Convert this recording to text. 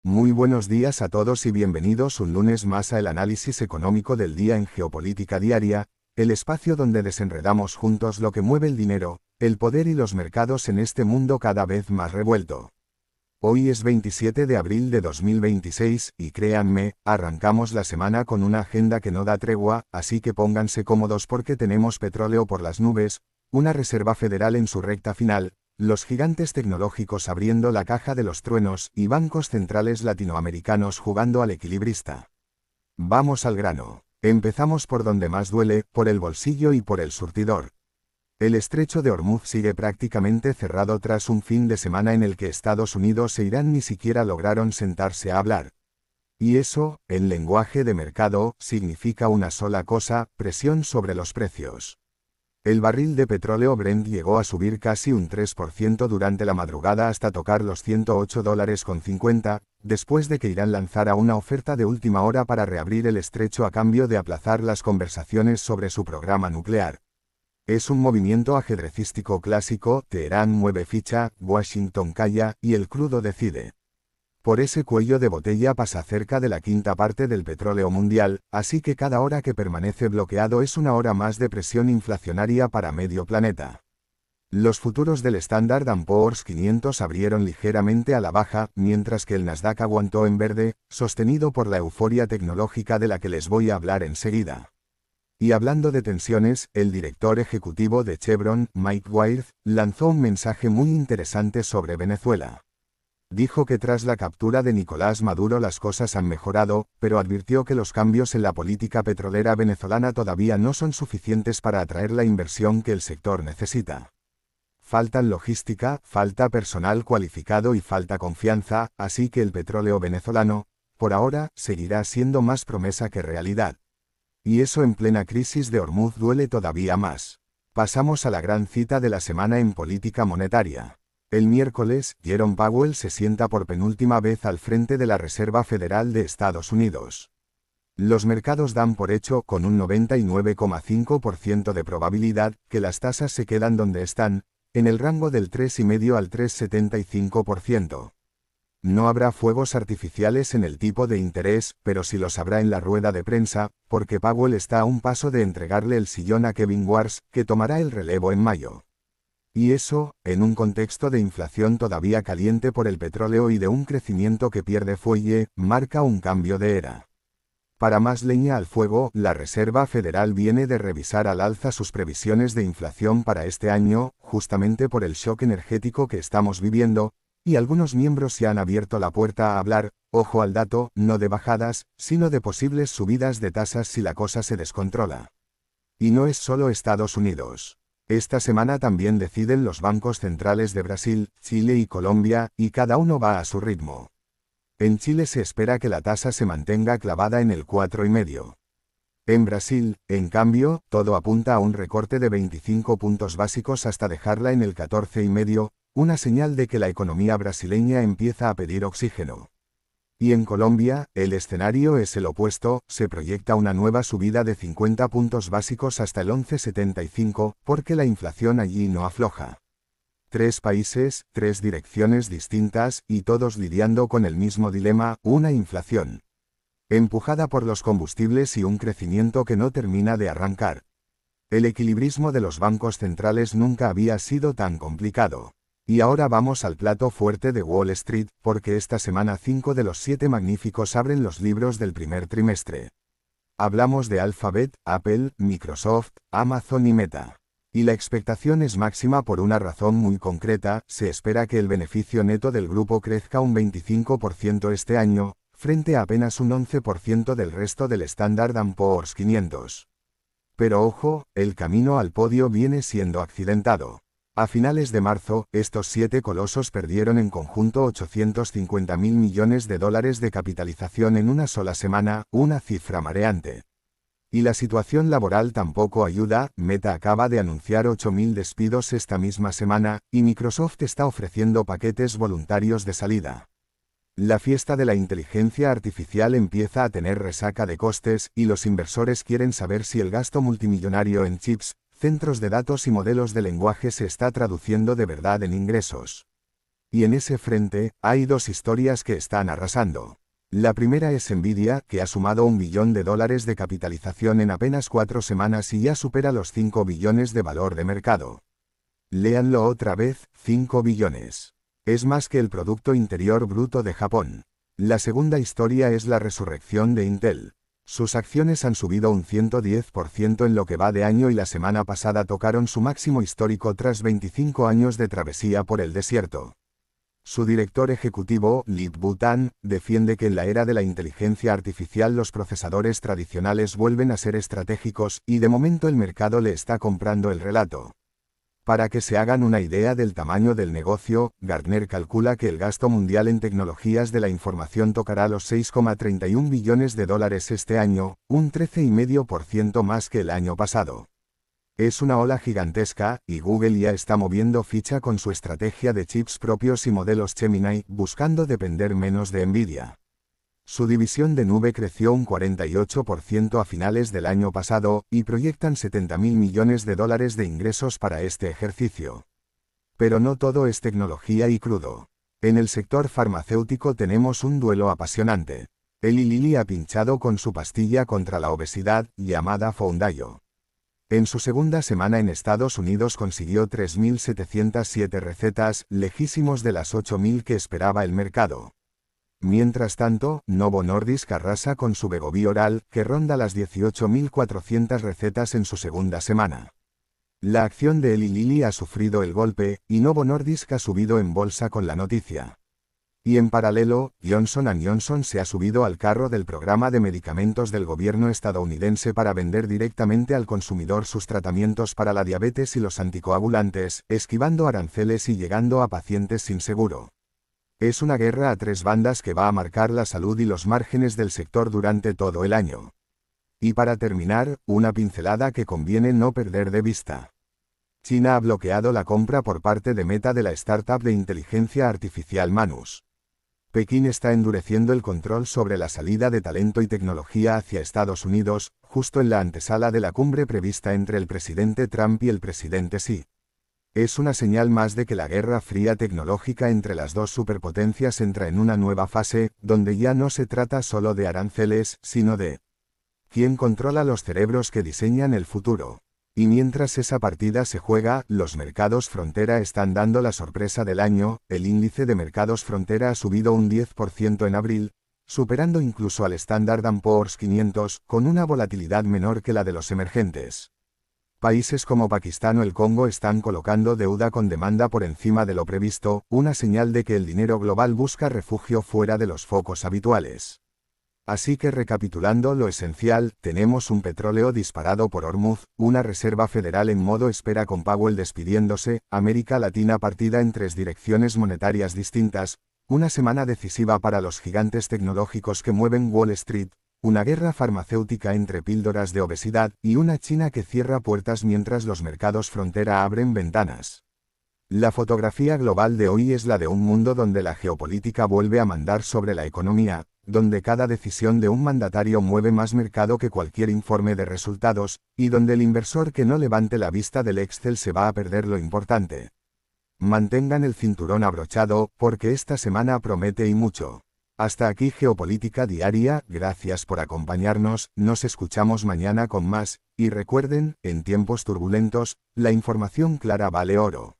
Muy buenos días a todos y bienvenidos un lunes más a el análisis económico del día en Geopolítica Diaria, el espacio donde desenredamos juntos lo que mueve el dinero, el poder y los mercados en este mundo cada vez más revuelto. Hoy es 27 de abril de 2026 y créanme, arrancamos la semana con una agenda que no da tregua, así que pónganse cómodos porque tenemos petróleo por las nubes, una Reserva Federal en su recta final, los gigantes tecnológicos abriendo la caja de los truenos y bancos centrales latinoamericanos jugando al equilibrista. Vamos al grano. Empezamos por donde más duele, por el bolsillo y por el surtidor. El estrecho de Hormuz sigue prácticamente cerrado tras un fin de semana en el que Estados Unidos e Irán ni siquiera lograron sentarse a hablar. Y eso, en lenguaje de mercado, significa una sola cosa: presión sobre los precios. El barril de petróleo Brent llegó a subir casi un 3% durante la madrugada hasta tocar los $108,50, después de que Irán lanzara una oferta de última hora para reabrir el estrecho a cambio de aplazar las conversaciones sobre su programa nuclear. Es un movimiento ajedrecístico clásico: Teherán mueve ficha, Washington calla, y el crudo decide. Por ese cuello de botella pasa cerca de la quinta parte del petróleo mundial, así que cada hora que permanece bloqueado es una hora más de presión inflacionaria para medio planeta. Los futuros del Standard & Poor's 500 abrieron ligeramente a la baja, mientras que el Nasdaq aguantó en verde, sostenido por la euforia tecnológica de la que les voy a hablar enseguida. Y hablando de tensiones, el director ejecutivo de Chevron, Mike Wirth, lanzó un mensaje muy interesante sobre Venezuela. Dijo que tras la captura de Nicolás Maduro las cosas han mejorado, pero advirtió que los cambios en la política petrolera venezolana todavía no son suficientes para atraer la inversión que el sector necesita. Faltan logística, falta personal cualificado y falta confianza, así que el petróleo venezolano, por ahora, seguirá siendo más promesa que realidad. Y eso en plena crisis de Hormuz duele todavía más. Pasamos a la gran cita de la semana en política monetaria. El miércoles, Jerome Powell se sienta por penúltima vez al frente de la Reserva Federal de Estados Unidos. Los mercados dan por hecho, con un 99,5% de probabilidad, que las tasas se quedan donde están, en el rango del 3,5 al 3,75%. No habrá fuegos artificiales en el tipo de interés, pero sí los habrá en la rueda de prensa, porque Powell está a un paso de entregarle el sillón a Kevin Warsh, que tomará el relevo en mayo. Y eso, en un contexto de inflación todavía caliente por el petróleo y de un crecimiento que pierde fuelle, marca un cambio de era. Para más leña al fuego, la Reserva Federal viene de revisar al alza sus previsiones de inflación para este año, justamente por el shock energético que estamos viviendo, y algunos miembros ya han abierto la puerta a hablar, ojo al dato, no de bajadas, sino de posibles subidas de tasas si la cosa se descontrola. Y no es solo Estados Unidos. Esta semana también deciden los bancos centrales de Brasil, Chile y Colombia, y cada uno va a su ritmo. En Chile se espera que la tasa se mantenga clavada en el 4,5. En Brasil, en cambio, todo apunta a un recorte de 25 puntos básicos hasta dejarla en el 14,5, una señal de que la economía brasileña empieza a pedir oxígeno. Y en Colombia, el escenario es el opuesto: se proyecta una nueva subida de 50 puntos básicos hasta el 11,75, porque la inflación allí no afloja. 3 países, 3 direcciones distintas, y todos lidiando con el mismo dilema: una inflación empujada por los combustibles y un crecimiento que no termina de arrancar. El equilibrismo de los bancos centrales nunca había sido tan complicado. Y ahora vamos al plato fuerte de Wall Street, porque esta semana 5 de los 7 magníficos abren los libros del primer trimestre. Hablamos de Alphabet, Apple, Microsoft, Amazon y Meta. Y la expectación es máxima por una razón muy concreta: se espera que el beneficio neto del grupo crezca un 25% este año, frente a apenas un 11% del resto del Standard & Poor's 500. Pero ojo, el camino al podio viene siendo accidentado. A finales de marzo, estos 7 colosos perdieron en conjunto 850.000 millones de dólares de capitalización en una sola semana, una cifra mareante. Y la situación laboral tampoco ayuda: Meta acaba de anunciar 8.000 despidos esta misma semana, y Microsoft está ofreciendo paquetes voluntarios de salida. La fiesta de la inteligencia artificial empieza a tener resaca de costes, y los inversores quieren saber si el gasto multimillonario en chips, centros de datos y modelos de lenguaje se está traduciendo de verdad en ingresos. Y en ese frente, hay dos historias que están arrasando. La primera es Nvidia, que ha sumado $1 billón de capitalización en apenas 4 semanas y ya supera los 5 billones de valor de mercado. Léanlo otra vez, 5 billones. Es más que el Producto Interior Bruto de Japón. La segunda historia es la resurrección de Intel. Sus acciones han subido un 110% en lo que va de año y la semana pasada tocaron su máximo histórico tras 25 años de travesía por el desierto. Su director ejecutivo, Lip-Bu Tan, defiende que en la era de la inteligencia artificial los procesadores tradicionales vuelven a ser estratégicos y de momento el mercado le está comprando el relato. Para que se hagan una idea del tamaño del negocio, Gartner calcula que el gasto mundial en tecnologías de la información tocará los $6,31 billones este año, un 13,5% más que el año pasado. Es una ola gigantesca, y Google ya está moviendo ficha con su estrategia de chips propios y modelos Gemini, buscando depender menos de Nvidia. Su división de nube creció un 48% a finales del año pasado, y proyectan $70.000 millones de ingresos para este ejercicio. Pero no todo es tecnología y crudo. En el sector farmacéutico tenemos un duelo apasionante. Eli Lilly ha pinchado con su pastilla contra la obesidad, llamada Foundayo. En su segunda semana en Estados Unidos consiguió 3.707 recetas, lejísimos de las 8.000 que esperaba el mercado. Mientras tanto, Novo Nordisk arrasa con su Wegovy oral, que ronda las 18.400 recetas en su segunda semana. La acción de Eli Lilly ha sufrido el golpe, y Novo Nordisk ha subido en bolsa con la noticia. Y en paralelo, Johnson & Johnson se ha subido al carro del programa de medicamentos del gobierno estadounidense para vender directamente al consumidor sus tratamientos para la diabetes y los anticoagulantes, esquivando aranceles y llegando a pacientes sin seguro. Es una guerra a tres bandas que va a marcar la salud y los márgenes del sector durante todo el año. Y para terminar, una pincelada que conviene no perder de vista. China ha bloqueado la compra por parte de Meta de la startup de inteligencia artificial Manus. Pekín está endureciendo el control sobre la salida de talento y tecnología hacia Estados Unidos, justo en la antesala de la cumbre prevista entre el presidente Trump y el presidente Xi. Es una señal más de que la guerra fría tecnológica entre las dos superpotencias entra en una nueva fase, donde ya no se trata solo de aranceles, sino de quién controla los cerebros que diseñan el futuro. Y mientras esa partida se juega, los mercados frontera están dando la sorpresa del año. El índice de mercados frontera ha subido un 10% en abril, superando incluso al Standard & Poor's 500, con una volatilidad menor que la de los emergentes. Países como Pakistán o el Congo están colocando deuda con demanda por encima de lo previsto, una señal de que el dinero global busca refugio fuera de los focos habituales. Así que recapitulando lo esencial, tenemos un petróleo disparado por Hormuz, una reserva federal en modo espera con Powell despidiéndose, América Latina partida en tres direcciones monetarias distintas, una semana decisiva para los gigantes tecnológicos que mueven Wall Street, una guerra farmacéutica entre píldoras de obesidad y una China que cierra puertas mientras los mercados frontera abren ventanas. La fotografía global de hoy es la de un mundo donde la geopolítica vuelve a mandar sobre la economía, donde cada decisión de un mandatario mueve más mercado que cualquier informe de resultados, y donde el inversor que no levante la vista del Excel se va a perder lo importante. Mantengan el cinturón abrochado, porque esta semana promete y mucho. Hasta aquí Geopolítica Diaria, gracias por acompañarnos, nos escuchamos mañana con más, y recuerden, en tiempos turbulentos, la información clara vale oro.